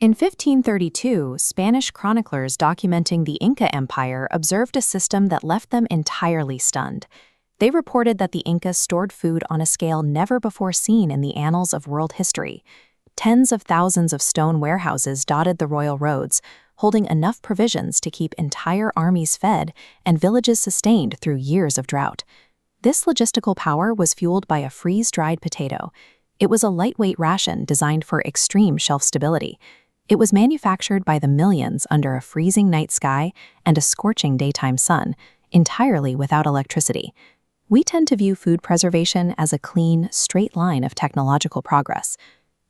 In 1532, Spanish chroniclers documenting the Inca Empire observed a system that left them entirely stunned. They reported that the Incas stored food on a scale never before seen in the annals of world history. Tens of thousands of stone warehouses dotted the royal roads, holding enough provisions to keep entire armies fed and villages sustained through years of drought. This logistical power was fueled by a freeze-dried potato. It was a lightweight ration designed for extreme shelf stability. It was manufactured by the millions under a freezing night sky and a scorching daytime sun, entirely without electricity. We tend to view food preservation as a clean, straight line of technological progress.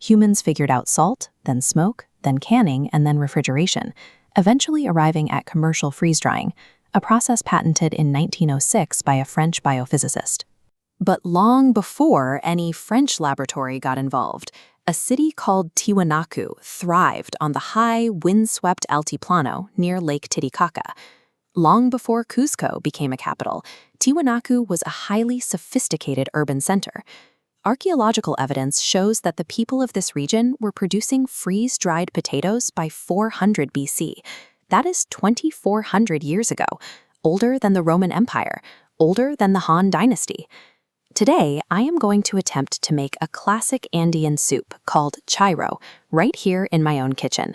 Humans figured out salt, then smoke, then canning, and then refrigeration, eventually arriving at commercial freeze-drying, a process patented in 1906 by a French biophysicist. But long before any French laboratory got involved, a city called Tiwanaku thrived on the high, wind-swept Altiplano near Lake Titicaca. Long before Cusco became a capital, Tiwanaku was a highly sophisticated urban center. Archaeological evidence shows that the people of this region were producing freeze-dried potatoes by 400 BC. That is 2,400 years ago, older than the Roman Empire, older than the Han Dynasty. Today, I am going to attempt to make a classic Andean soup called chiro right here in my own kitchen.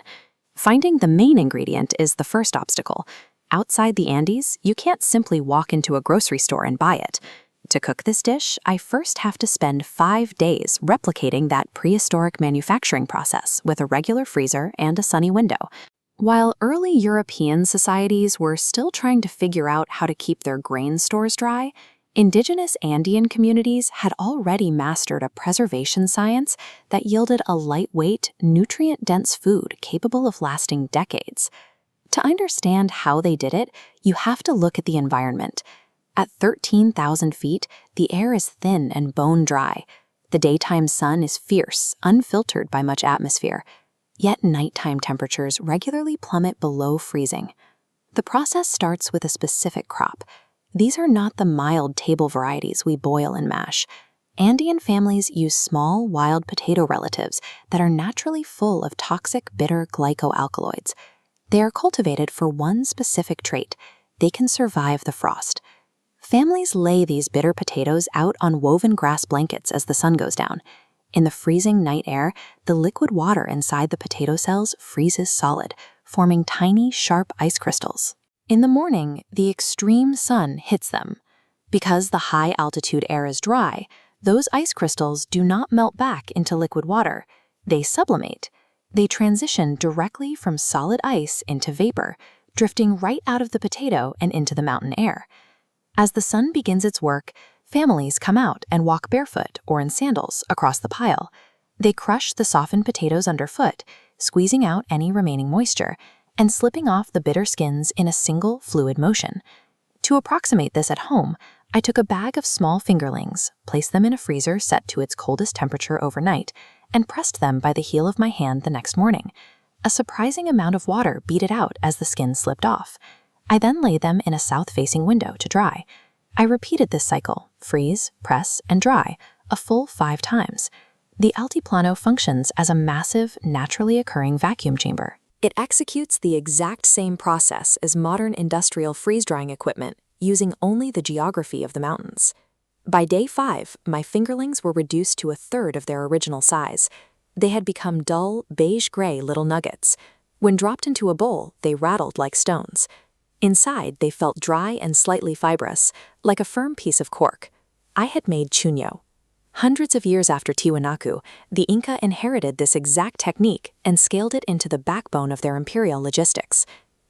Finding the main ingredient is the first obstacle. Outside the Andes, you can't simply walk into a grocery store and buy it. To cook this dish, I first have to spend 5 days replicating that prehistoric manufacturing process with a regular freezer and a sunny window. While early European societies were still trying to figure out how to keep their grain stores dry, indigenous Andean communities had already mastered a preservation science that yielded a lightweight, nutrient-dense food capable of lasting decades. To understand how they did it, you have to look at the environment. At 13,000 feet, the air is thin and bone-dry. The daytime sun is fierce, unfiltered by much atmosphere. Yet nighttime temperatures regularly plummet below freezing. The process starts with a specific crop. These are not the mild table varieties we boil and mash. Andean families use small, wild potato relatives that are naturally full of toxic, bitter glycoalkaloids. They are cultivated for one specific trait: they can survive the frost. Families lay these bitter potatoes out on woven grass blankets as the sun goes down. In the freezing night air, the liquid water inside the potato cells freezes solid, forming tiny, sharp ice crystals. In the morning, the extreme sun hits them. Because the high-altitude air is dry, those ice crystals do not melt back into liquid water. They sublimate. They transition directly from solid ice into vapor, drifting right out of the potato and into the mountain air. As the sun begins its work, families come out and walk barefoot or in sandals across the pile. They crush the softened potatoes underfoot, squeezing out any remaining moisture, and slipping off the bitter skins in a single fluid motion. To approximate this at home, I took a bag of small fingerlings, placed them in a freezer set to its coldest temperature overnight, and pressed them by the heel of my hand the next morning. A surprising amount of water beat it out as the skins slipped off. I then laid them in a south-facing window to dry. I repeated this cycle, freeze, press, and dry, a full 5 times. The Altiplano functions as a massive, naturally occurring vacuum chamber. It executes the exact same process as modern industrial freeze-drying equipment, using only the geography of the mountains. By day 5, my fingerlings were reduced to 1/3 of their original size. They had become dull, beige-gray little nuggets. When dropped into a bowl, they rattled like stones. Inside, they felt dry and slightly fibrous, like a firm piece of cork. I had made chuno. Hundreds of years after Tiwanaku, the Inca inherited this exact technique and scaled it into the backbone of their imperial logistics.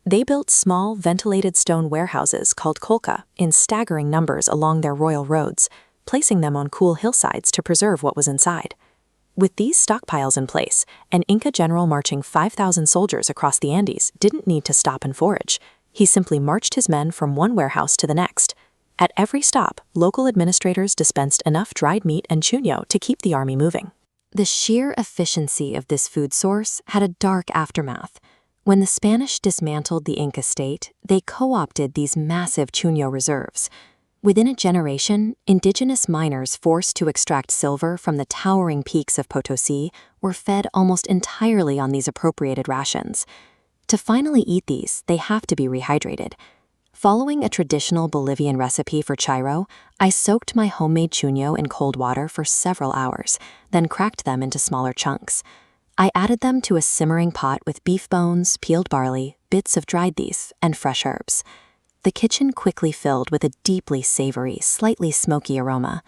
They built small, ventilated stone warehouses called kolka in staggering numbers along their royal roads, placing them on cool hillsides to preserve what was inside. With these stockpiles in place, an Inca general marching 5,000 soldiers across the Andes didn't need to stop and forage. He simply marched his men from one warehouse to the next. At every stop, local administrators dispensed enough dried meat and chuno to keep the army moving. The sheer efficiency of this food source had a dark aftermath. When the Spanish dismantled the Inca state, they co-opted these massive chuno reserves. Within a generation, indigenous miners forced to extract silver from the towering peaks of Potosi were fed almost entirely on these appropriated rations. To finally eat these, they have to be rehydrated. Following a traditional Bolivian recipe for chiro, I soaked my homemade chuno in cold water for several hours, then cracked them into smaller chunks. I added them to a simmering pot with beef bones, peeled barley, bits of dried beef, and fresh herbs. The kitchen quickly filled with a deeply savory, slightly smoky aroma.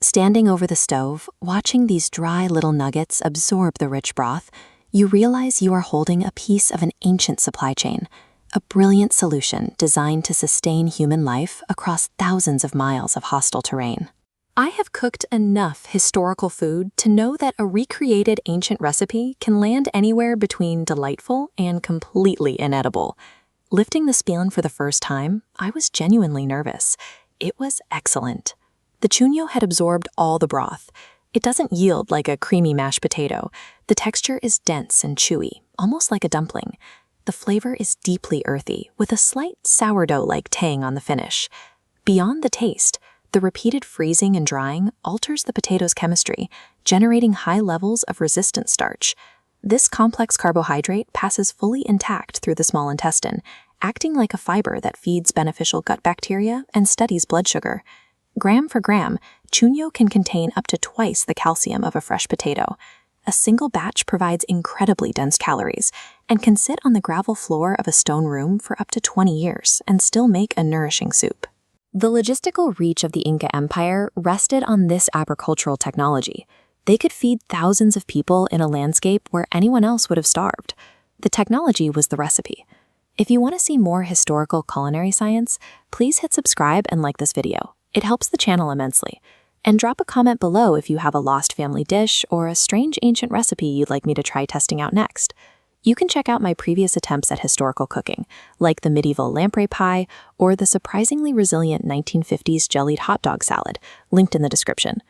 Standing over the stove, watching these dry little nuggets absorb the rich broth, you realize you are holding a piece of an ancient supply chain, a brilliant solution designed to sustain human life across thousands of miles of hostile terrain. I have cooked enough historical food to know that a recreated ancient recipe can land anywhere between delightful and completely inedible. Lifting the spoon for the first time, I was genuinely nervous. It was excellent. The chuno had absorbed all the broth. It doesn't yield like a creamy mashed potato. The texture is dense and chewy, almost like a dumpling. The flavor is deeply earthy, with a slight sourdough-like tang on the finish. Beyond the taste, the repeated freezing and drying alters the potato's chemistry, generating high levels of resistant starch. This complex carbohydrate passes fully intact through the small intestine, acting like a fiber that feeds beneficial gut bacteria and steadies blood sugar. Gram for gram, chuno can contain up to twice the calcium of a fresh potato. A single batch provides incredibly dense calories and can sit on the gravel floor of a stone room for up to 20 years and still make a nourishing soup. The logistical reach of the Inca Empire rested on this agricultural technology. They could feed thousands of people in a landscape where anyone else would have starved. The technology was the recipe. If you want to see more historical culinary science, please hit subscribe and like this video. It helps the channel immensely. And drop a comment below if you have a lost family dish or a strange ancient recipe you'd like me to try testing out next. You can check out my previous attempts at historical cooking, like the medieval lamprey pie or the surprisingly resilient 1950s jellied hot dog salad, linked in the description.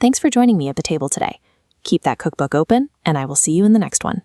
Thanks for joining me at the table today. Keep that cookbook open, and I will see you in the next one.